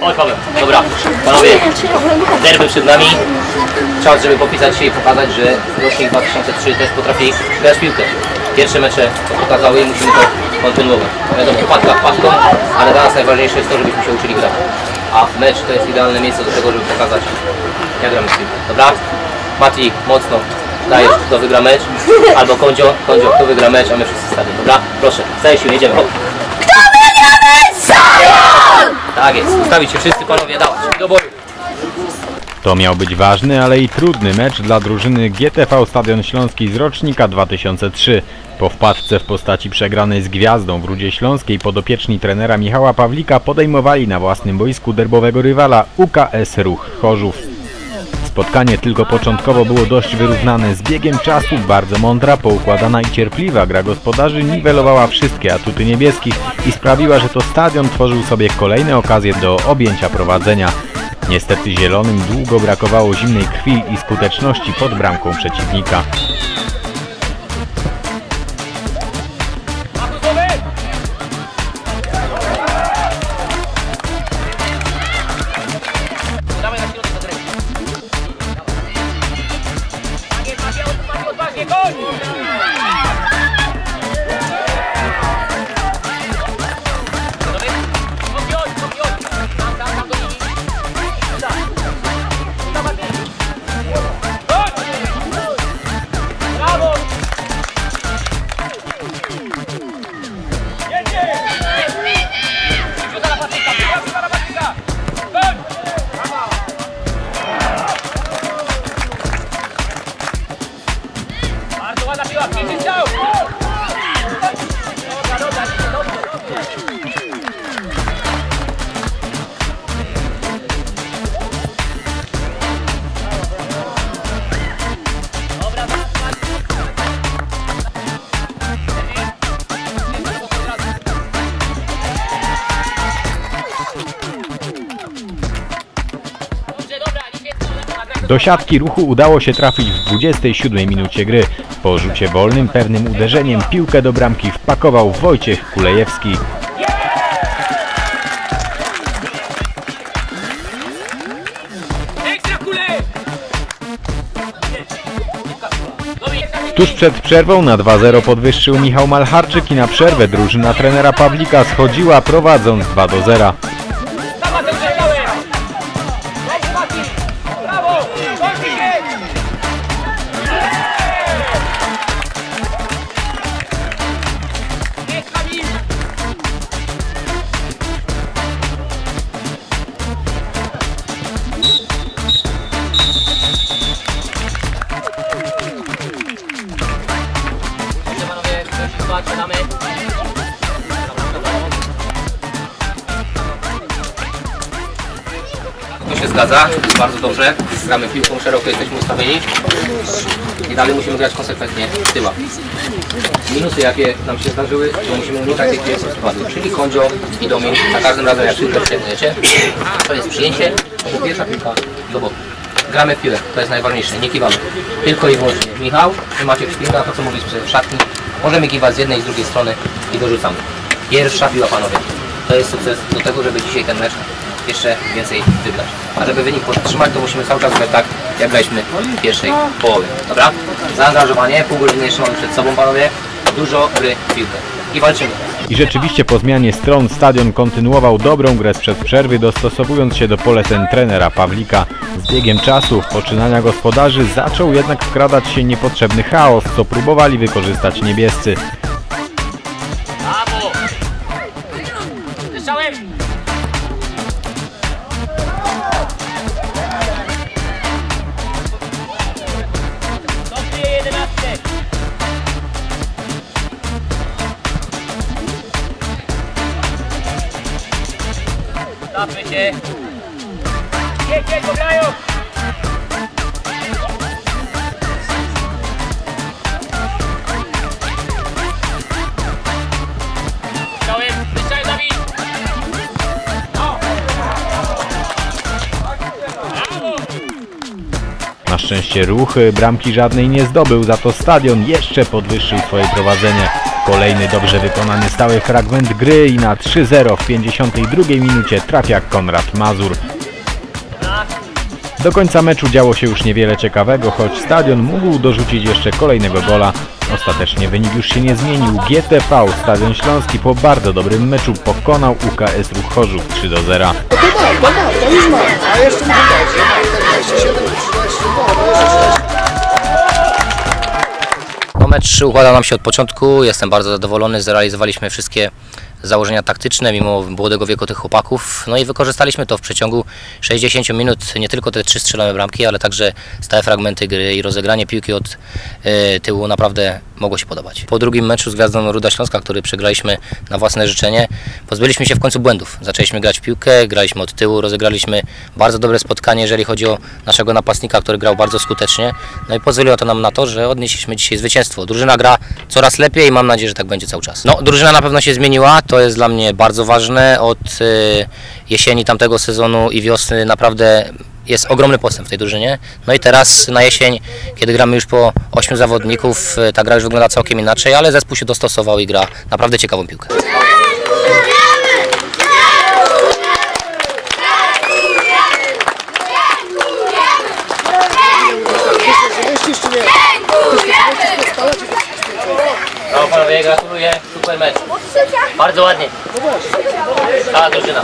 Chodź Paweł. Dobra, panowie, derby przed nami. Czas, żeby popisać się i pokazać, że rocznik 2003 też potrafi grać w piłkę. Pierwsze mecze to pokazały i musimy to kontynuować. Wiadomo, wpadka wpadką, ale dla nas najważniejsze jest to, żebyśmy się uczyli grać. A mecz to jest idealne miejsce do tego, żeby pokazać, jak gramy w piłkę. Dobra? Mati, mocno dajesz, kto wygra mecz, albo Kondzio, kto wygra mecz, a my wszyscy stadion. Dobra? Proszę, staje się, jedziemy. Hop. Kto wygra mecz? Stadion! Tak jest, ustawić się wszyscy, panowie, dawać. Do boju. To miał być ważny, ale i trudny mecz dla drużyny GTV Stadion Śląski z rocznika 2003. Po wpadce w postaci przegranej z Gwiazdą w Rudzie Śląskiej podopieczni trenera Michała Pawlika podejmowali na własnym boisku derbowego rywala UKS Ruch Chorzów. Spotkanie tylko początkowo było dość wyrównane. Z biegiem czasu bardzo mądra, poukładana i cierpliwa gra gospodarzy niwelowała wszystkie atuty niebieskich i sprawiła, że to stadion tworzył sobie kolejne okazje do objęcia prowadzenia. Niestety zielonym długo brakowało zimnej krwi i skuteczności pod bramką przeciwnika. Do siatki Ruchu udało się trafić w 27 minucie gry. Po rzucie wolnym, pewnym uderzeniem piłkę do bramki wpakował Wojciech Kulejewski. Tuż przed przerwą na 2-0 podwyższył Michał Malcharczyk i na przerwę drużyna trenera Pawlika schodziła, prowadząc 2-0. To się zgadza, bardzo dobrze. Gramy piłką szeroko, jesteśmy ustawieni i dalej musimy grać konsekwentnie tyła. Minusy, jakie nam się zdarzyły, to musimy unikać tych pierwszych składów, czyli Kondzio i Domin. Za każdym razem jak piłkę przyjmujecie, to jest przyjęcie, to pierwsza piłka do boku. Gramy w piłę, to jest najważniejsze, nie kiwamy. Tylko i wyłącznie. Michał, wy macie szpilka, to co mówiliśmy w szatni. Możemy kiwać z jednej i z drugiej strony i dorzucamy. Pierwsza piła, panowie. To jest sukces do tego, żeby dzisiaj ten mecz jeszcze więcej wygrać. A żeby wynik podtrzymać, to musimy cały czas grać tak, jak graliśmy w pierwszej połowie. Dobra? Zaangażowanie, pół godziny jeszcze mamy przed sobą, panowie. Dużo gry w piłkę. I walczymy. I rzeczywiście po zmianie stron stadion kontynuował dobrą grę sprzed przerwy, dostosowując się do poleceń trenera Pawlika. Z biegiem czasu w poczynania gospodarzy zaczął jednak wkradać się niepotrzebny chaos, co próbowali wykorzystać niebiescy. Brawo! Słyszałem! Dobrze, 11! Stawmy się! Jedź, pograją! Słyszałem, Dawid! Na szczęście Ruch bramki żadnej nie zdobył, za to stadion jeszcze podwyższył swoje prowadzenie. Kolejny dobrze wykonany stały fragment gry i na 3-0 w 52 minucie trafia Konrad Mazur. Do końca meczu działo się już niewiele ciekawego, choć stadion mógł dorzucić jeszcze kolejnego gola. Ostatecznie wynik już się nie zmienił. GTV Stadion Śląski po bardzo dobrym meczu pokonał UKS Ruch Chorzów 3-0. To już ma, a jeszcze muszę dać, 27, 30, No, mecz układał nam się od początku, jestem bardzo zadowolony, zrealizowaliśmy wszystkie założenia taktyczne mimo młodego wieku tych chłopaków, no i wykorzystaliśmy to w przeciągu 60 minut, nie tylko te 3 strzelone bramki, ale także stałe fragmenty gry i rozegranie piłki od tyłu naprawdę mogło się podobać. Po drugim meczu z Gwiazdą Ruda Śląska, który przegraliśmy na własne życzenie, pozbyliśmy się w końcu błędów. Zaczęliśmy grać w piłkę, graliśmy od tyłu, rozegraliśmy bardzo dobre spotkanie, jeżeli chodzi o naszego napastnika, który grał bardzo skutecznie, no i pozwoliło to nam na to, że odnieśliśmy dzisiaj zwycięstwo. Drużyna gra coraz lepiej i mam nadzieję, że tak będzie cały czas. No, drużyna na pewno się zmieniła, to jest dla mnie bardzo ważne. Od jesieni tamtego sezonu i wiosny naprawdę jest ogromny postęp w tej drużynie. No i teraz na jesień, kiedy gramy już po 8 zawodników, ta gra już wygląda całkiem inaczej, ale zespół się dostosował i gra naprawdę ciekawą piłkę. No panowie, gratuluję, super mecz. Bardzo ładnie. Cała drużyna.